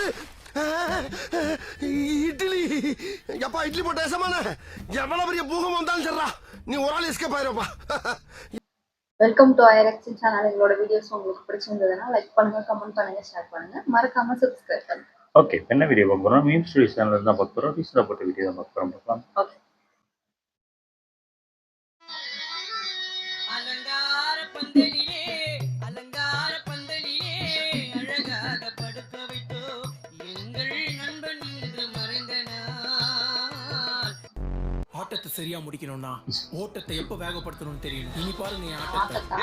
என்னது இட்லி? எப்பா இட்லி போட்ட ஏசமான எவ்வளவு பெரிய பூகம் வந்தாலும் சரிடா, நீ ஒரு ஆள் எஸ்கேப் ஆயிருப்பா. வெல்கம் டு ஐரக்ஷன் சேனல். எங்களோட வீடியோஸ் உங்களுக்கு பிடிச்சிருந்ததுன்னா லைக் பண்ணுங்க, கமெண்ட் பண்ணுங்க, ஷேர் பண்ணுங்க, மறக்காம சப்ஸ்கிரைப் பண்ணுங்க. ஓகே, என்ன வீடியோ பார்க்க போறோம்? மீம் ஸ்டோரி சேனல்ல தான் பார்க்க போறோம். ரீசனா போட்ட வீடியோ தான் பார்க்க போறோம். ஓகே. அலங்கார பந்தலிலே அலங்கார பந்தலிலே அழகாக படுக்க வைத்தோ எங்கள் நண்பன் இன்று மறைந்த நாள். ஆட்டத்தை சரியா முடிக்கணும்னா ஓட்டத்தை எப்ப வேகப்படுத்தணும்னு தெரியணும். இனி பாருங்க என் ஆட்டத்தை.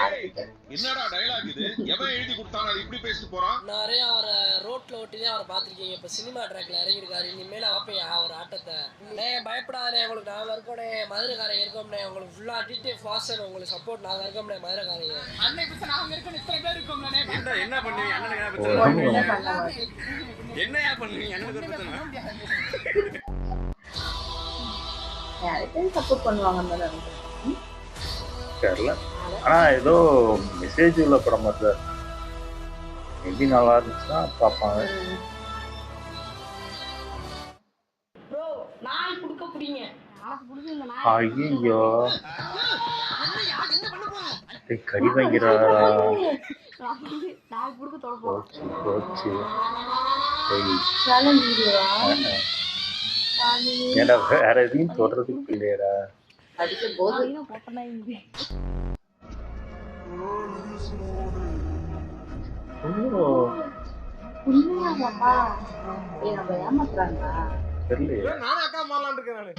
என்னடா டயலாக் இது? எவன் எழுதி கொடுத்தாங்க? அது இப்படி பேசிட்டு போறான். நிறைய அவரை ரோட்ல ஓட்டிதான் அவரை பார்த்துருக்கீங்க. இப்ப சினிமா ட்ராக்ல இறங்கியிருக்காரு. இனிமேல ஆப்பையா அவர் ஆட்டத்தை பயப்படாதே, உங்களுக்கு நாங்க இருக்கோனே, மதுரைக்காரங்க இருக்கோம்னே, உங்களுக்கு ஃபுல்லா டிடி ஃபாஸ்ட் உங்களுக்கு சப்போர்ட் நாங்க இருக்கோம்னே, மதுரைக்காரங்க அண்ணன் இப்ப நாங்க இருக்கோம், இத்தனை பேர் இருக்கோம்னே. என்ன பண்ணுவீங்க? அண்ணனுக்கு என்னையா பண்ணுவீங்க? அண்ணனுக்கு ஒரு பிரச்சனை. யாருக்கும் சப்போர்ட் பண்ணுவாங்க தெரியல, ஆனா ஏதோ மெசேஜ் உள்ள படம் மாதிரி தான். எப்படி நல்லா இருந்துச்சுன்னா பார்ப்பாங்க. ப்ரோ நாய் குடுக்க புடிங்க. ஐயோ, கறி வாங்கிறாரா? போச்சு. ஏன்னா வேற எதையும் தொடறதுக்கு இல்லையடா. அடிக்க போது உண்மையாப்பா நம்ம ஏமாத்துறாங்களா தெரியல. நானே அக்கா மாறலான்னு இருக்கேன் நானு.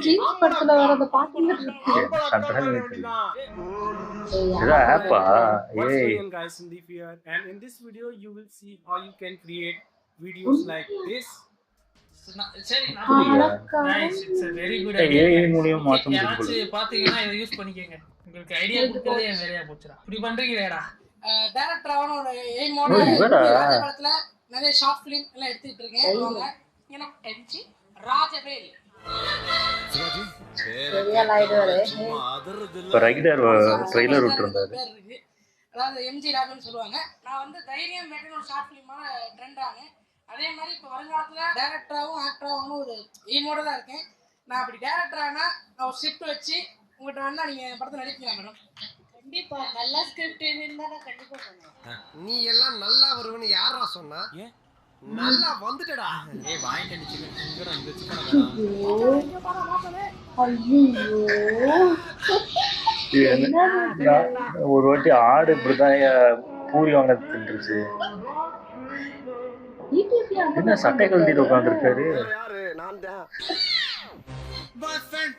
ஜீன்ஸ் படத்துல வரத பாத்தீங்கன்னா ஆப்பா? ஏய், Guys, in the fear, and in this video you will see how you can create videos like this. சரி, Guys, it's a very good ஏய், idea. ஏய் மூலியம் மாத்த முடியும். யாராச்சும் பாத்தீங்கன்னா இதை யூஸ் பண்ணிக்கங்க. உங்களுக்கு ஐடியா கொடுக்கறதே நிறைய போச்சுடா. இப்படி பண்றீங்களேடா. டைரக்டர் ஆவன ஒரு எய்மோட படத்துல நிறைய ஷார்ட் ஃபிலிம் எல்லாம் எடுத்துட்டு இருக்கேன். அவங்க எனக்கு தெரிஞ்சு ராஜவேல் சரியா லைடுவாரு. இப்ப ரைடர் ட்ரைலர் விட்டுருந்தாரு. அதாவது எம்ஜி ராகவன் சொல்லுவாங்க. நான் வந்து தைரியம் மேட்டர் ஒரு ஷார்ட் ஃபிலிமான ட்ரெண்ட் ஆனேன். அதே மாதிரி இப்போ வருங்காலத்துல டைரக்டராகவும் ஆக்டராகவும் ஒரு எய்மோட தான் இருக்கேன். நான் அப்படி டைரக்டர் ஆனா நான் ஒரு ஸ்கிரிப்ட் வச்சு உங்கள்கிட்ட வந்தா நீங்க படத்தை நடிக்கலாம் மேடம். கண்டிப்பா நல்ல ஸ்கிரிப்ட் இருந்தா நான் கண்டிப்பா பண்ணுவேன். நீ எல்லாம் நல்லா வருவன்னு யாரா சொன்னா? நல்லா வந்துட்டடா. ஏய் வாங்கிட்டு நிச்சிங்க இங்கற இந்த சிக்கன ஒரு வாட்டி ஆடு இப்படிதான் பூரி வாங்க தின்றுச்சு. என்ன சட்டை கழட்டிட்டு உட்காந்துருக்காரு? யாரு? நான் தான். பாய்ஃப்ரெண்ட்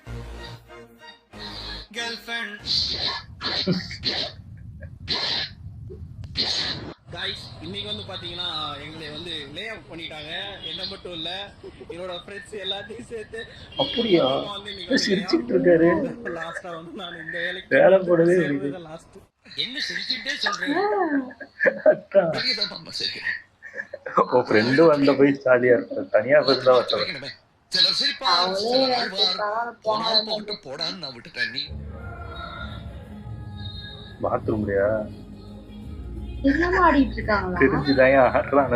கேர்ள்ஃப்ரெண்ட். Guys, இன்னைக்கு வந்து பாத்தீங்கன்னா எங்களை வந்து லே ஆஃப் பண்ணிட்டாங்க. என்ன மட்டும் இல்ல, என்னோட ஃப்ரெண்ட்ஸ் எல்லாத்தையும் சேர்த்து. அப்படியா? சிரிச்சுட்டு இருக்காரு. லாஸ்டா வந்து நான் இந்த வேலைக்கு வேலை போடவே லாஸ்ட். என்ன சிரிச்சுட்டே சொல்றேன்? அதான் உன் ஃப்ரெண்டு வந்த போய் ஜாலியா இருக்க, தனியா போய் தான் வர. சிலர் சிரிப்பா போடான்னு நான் விட்டுட்டேன். நீ பாத்ரூம்லயா என்னமா ஆடிட்டு இருக்காங்களா? தெரிஞ்சுதான் ஆடுறாங்க.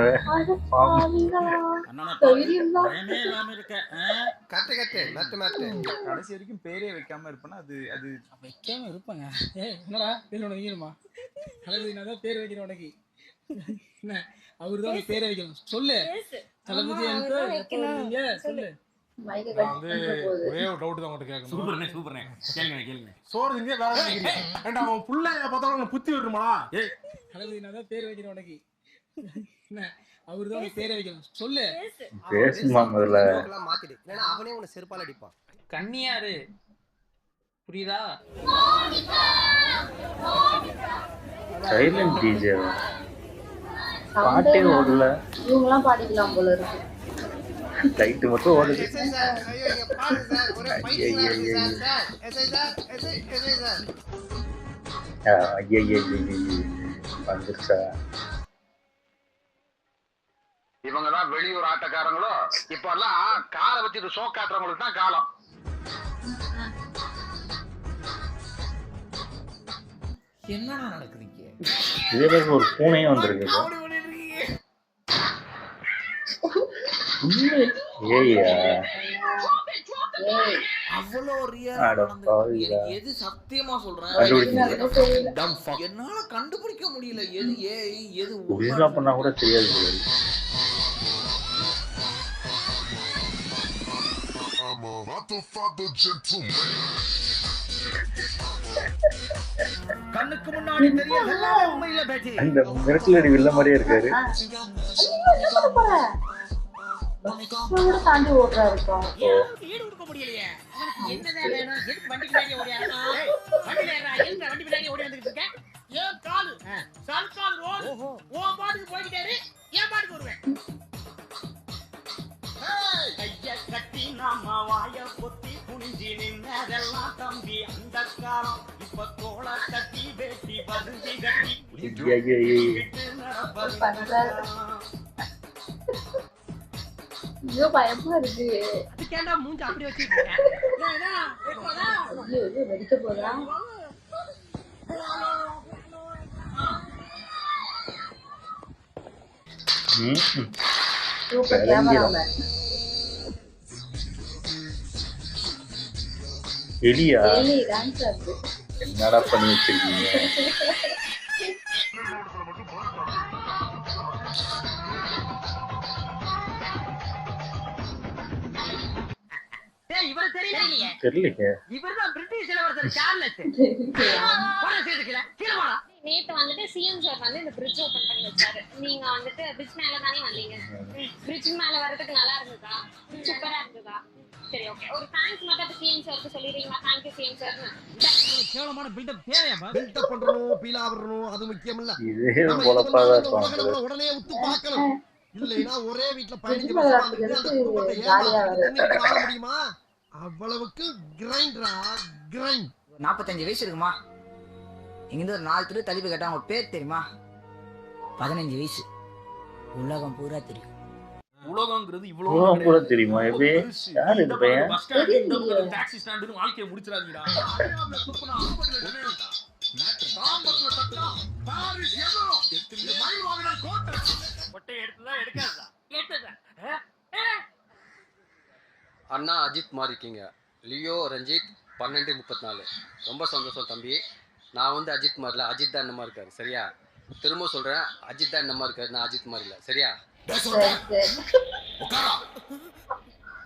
கடைசி வரைக்கும் பேரே வைக்காம இருப்பேன்னா அது அது வைக்காம இருப்பாங்க. என்னடா பேர் உனக்கு வைக்கணுமா? தளபதி நான் தான் பேர் வைக்கிறேன் உனக்கு. என்ன அவரு தான் உனக்கு பேரை வைக்கணும். சொல்லு தளபதி சொல்லு. ஒரே ஒரு டவுட் தான் உங்கள்கிட்ட கேட்கணும். சூப்பர்ண்ணே கேளுங்க. சோறு இங்கே வேற ஏன்டா அவன் புள்ளைய பார்த்தா புத்தி வருமா? ஏய் தளபதி நான் தான் பேர் வைக்கிறேன் உனக்கு. என்ன அவரு தான் உனக்கு பேரை வைக்கணும். சொல்லு பேசுமா முதல்ல. மாத்திடு, இல்லைன்னா அவனே உன்னை செருப்பால் அடிப்பான். கண்ணியாரு புரியுதா? சைலண்ட் டிஜே பாட்டே ஓடல. இவங்கெல்லாம் பாடிக்கலாம் போல இருக்கு. லைட் மட்டும் ஓடுது. வந்துருச்சா? இவங்கதான் வெளியூர் ஆட்டக்காரங்களோ. இப்ப எல்லாம் காரை வச்சுட்டு ஷோ காட்டுறவங்களுக்கு தான் காலம். என்னடா நடக்குதுங்க? இதே ஒரு பூனையும் வந்திருக்கு. ஏய்யா ஏய் அவ்வளோ அட பாவிடா. எது சத்தியமா சொல்றேன் கண்டுபிடிக்க தெரியல. என்னால கண்டுபிடிக்க முடியல எது ஏய் எது ஒரிஜினலா பண்ணா கூட தெரியாது bro. கண்ணுக்கு முன்னாடி தெரியல எல்லாமே உண்மையில பேட்டி அந்த மிரட்டலடி வில்ல மாதிரியே இருக்காரு. கூட தாண்டி ஓடுறா இருக்கும். ஈடு கொடுக்க முடியலையே உனக்கு என்னதான் வேணும் எதுக்கு வண்டி பின்னாடி ஓடியாரா வண்டில ஏறா எங்க வண்டி பின்னாடி ஓடி வந்துட்டு இருக்க ஏன் காலு சல்கால் ரோடு ஓ பாட்டுக்கு போயிட்டாரு ஏன் பாட்டுக்கு வருவேன் கைய கட்டி நாம வாய பொத்தி குனிஞ்சி நின்னதெல்லாம் தம்பி அந்த காலம் இப்ப தோள கட்டி வேட்டி பருந்தி கட்டி ஐயோ பயமா இருக்கு. அதுக்கேண்டா மூஞ்சி அப்படி வச்சிருக்கேன் ஐயோ ஐயோ வெடிக்க போதா? Super cameraman. எலியா எலி டான்ஸ் ஆடுது. என்னடா பண்ணி வச்சிருக்கீங்க? டேய் இவர தெரியலையே தெரியலையே. இவர்தான் பிரிட்டிஷ் இளவரசர் சார்லஸ் போற சேர்த்துக்கல கீழே போடா நேத்து வந்துட்டு சிஎம் சார் வந்து இந்த பிரிட்ஜ் ஓபன் பண்ணி வச்சாரு. நீங்க வந்துட்டு பிரிட்ஜ் மேல தானே வந்தீங்க. பிரிட்ஜ் மேல வரதுக்கு நல்லா இருந்ததா? சூப்பரா இருந்ததா? சரி ஓகே. ஒரு தேங்க்ஸ் மட்டும் சிஎம் சாருக்கு சொல்லிடுறீங்களா? Thank you CM sir. கேவலமான பில்டப் தேவையாப்பா பில்டப் பண்றணும் பீலா வரணும் அது முக்கியம் இல்ல. இதே பொழப்பாதான் இருக்கும். உடனே உத்து பார்க்கணும். இல்லைன்னா ஒரே வீட்டுல 15 ஜாலியா வருஷம் வாழ முடியுமா? அவ்வளவுக்கு கிரைண்டரா கிரைண்ட். 45 வயசு இருக்குமா? இங்கிருந்து ஒரு 4 திரு தள்ளி போய் கேட்டா அவங்க பேர் தெரியுமா? 15 வயசு. உலகம் பூரா தெரியும். உலகங்கிறது உலகம் இவ்வளவு கூட தெரியுமா? எப்படி யார் இது பையன்? பஸ் ஸ்டாண்ட் இந்த பக்கம் டாக்ஸி ஸ்டாண்ட்னு வாழ்க்கைய முடிச்சிராதீங்கடா. ஒட்டை எடுத்துதான் எடுக்காதா கேட்டதா அண்ணா அஜித் மாதிரி இருக்கீங்க. லியோ ரஞ்சித் 12:34. ரொம்ப சந்தோஷம் தம்பி. நான் வந்து அஜித் மாதிரில, அஜித் தான் என்னமா இருக்காரு சரியா? திரும்ப சொல்றேன், அஜித் தான் என்னமா இருக்காரு, நான் அஜித் மாதிரி இல்ல சரியா?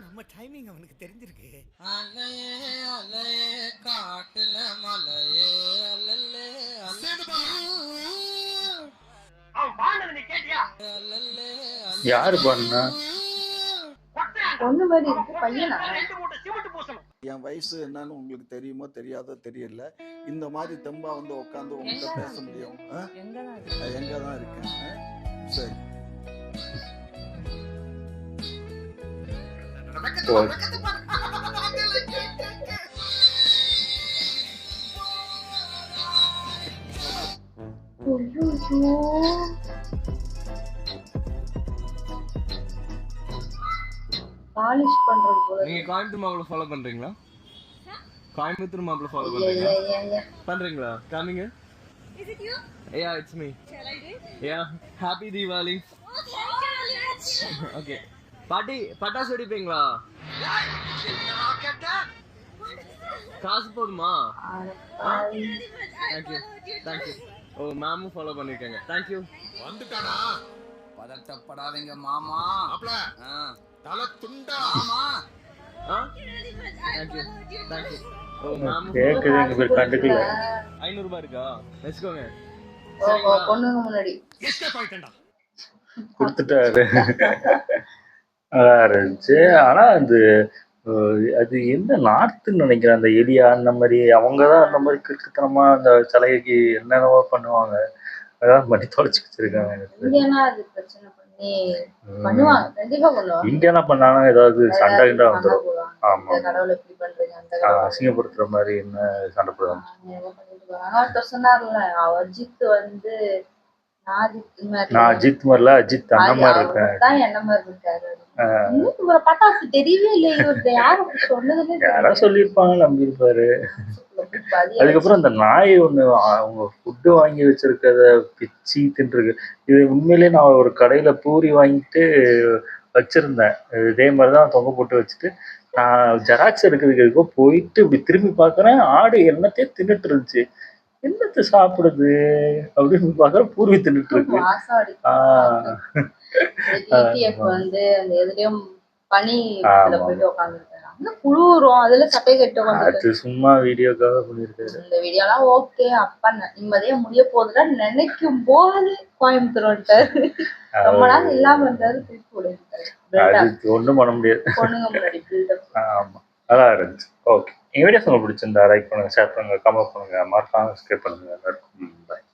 நம்ம டைமிங் அவனுக்கு தெரிஞ்சிருக்கு. அலையே அலையே காட்டுல மலையே அல்லல்லே அவன் பாடுனது நீ கேட்டியா? அல்லல்லே யாரு பண்ணா? பொண்ணு மாதிரி இருக்கு பையனா? 2 மூட்டை சிமெண்ட் பூசணும். என் வயசு என்னன்னு உங்களுக்கு தெரியுமோ தெரியாதோ தெரியல. இந்த மாதிரி தெம்பா வந்து உட்காந்து உங்ககிட்ட பேச முடியும்? எங்க தான் இருக்கேன். சரி பாலிஷ் பண்றது போல. நீங்க கோயம்புத்தூர் மாப்பிள ஃபாலோ பண்றீங்களா? கோயம்புத்தூர் மாப்பிள ஃபாலோ பண்றீங்களா? காமிங்க. Is it you? Yeah, it's me. Shall I do? Yeah, happy Diwali. Oh, thank you very much. Okay. பாட்டி பட்டாசு வெடிப்பீங்களா? காசு போதுமா? Thank you thank you. ஓ மேமும் ஃபாலோ பண்ணிருக்காங்க. தேங்க்யூ. வந்துட்டானா? பதட்டப்படாதீங்க மாமா. அப்பல தல துண்டா மாமா. Thank you thank you. ஓ மேமும் கேக்குது எங்க பேர் கண்டுக்கல. 500 ரூபாய் இருக்கா? வெச்சுக்கோங்க. ஓ பொண்ணுங்க முன்னாடி எஸ்கேப் ஆயிட்டேன்டா. கொடுத்துட்டாரு. நல்லா இருந்துச்சு. ஆனா அது என்ன நார்த்துன்னு நினைக்கிறேன். அந்த ஏரியா அந்த மாதிரி அவங்கதான் அந்த மாதிரி கிறுக்குத்தனமா அந்த சலுகைக்கு என்னென்னவோ பண்ணுவாங்க. அதான் பண்ணி தொலைச்சு வச்சிருக்காங்க. இந்தியானா அது பிரச்சனை பண்ணி பண்ணுவாங்க. கண்டிப்பா பண்ணுவாங்க. இந்தியானா பண்ணாலும் ஏதாவது சண்டை கிண்டா வந்துடும். ஆமா இந்த கடவுளை இப்படி பண்றீங்க அந்த கடவுளை அசிங்கப்படுத்துற மாதிரி என்ன சண்டை போடுவாங்க. ஒருத்தர் சொன்னார்ல அஜித் வந்து நான் அஜித் மாதிரில அஜித் அந்த மாதிரி இருக்கேன். என்ன மாதிரி இருக்காரு. இவரை பார்த்தா அப்படி தெரியவே இல்லை. இவருக்கு யாரும் சொன்னதுமே யாரா சொல்லியிருப்பாங்க நம்பியிருப்பாரு. அதுக்கப்புறம் அந்த நாய் ஒண்ணு அவங்க ஃபுட்டு வாங்கி வச்சிருக்கத பிச்சு தின்றுருக்கு. இது உண்மையிலேயே நான் ஒரு கடையில பூரி வாங்கிட்டு வச்சிருந்தேன். இதே மாதிரி தான் தொங்க போட்டு வச்சுட்டு நான் ஜெராக்ஸ் எடுக்கிறதுக்கு போயிட்டு இப்படி திரும்பி பார்க்குறேன், ஆடு என்னத்தையே தின்னுட்டு இருந்துச்சு. என்னத்தை சாப்பிடுது அப்படின்னு பார்க்குறேன், பூர்வி தின்னுட்டு இருக்கு. வாசம் அடிக்கும். ஆஹ் டிடிஎஃப் வந்து அந்த எதுலயும் பனி இதுல போயிட்டு உட்காந்துருக்காங்க. குளிரும் அதுல சட்டை கட்டு உட்காந்துருக்கு. அது சும்மா வீடியோக்காக பண்ணியிருக்காரு. இந்த வீடியோலாம் ஓகே, அப்பா நிம்மதியா முடிய போகுதுல நினைக்கும் போது கோயம்புத்தூர் வந்துட்டாரு. ரொம்ப நாள் இல்லாம இருந்தாரு, திருப்பி விடுறாரு. அது ஒன்றும் பண்ண முடியாது. பொண்ணுங்க முன்னாடி build-up. ஆமா, நல்லா இருந்துச்சு. ஓகே, எங்க வீடியோஸ் உங்களுக்கு பிடிச்சிருந்தா லைக் பண்ணுங்க, ஷேர் பண்ணுங்க, கமெண்ட் பண்ணுங்க, மறக்காம சப்ஸ்கிரைப் பண்ணுங்க. எல்லாருக்கும் பாய்.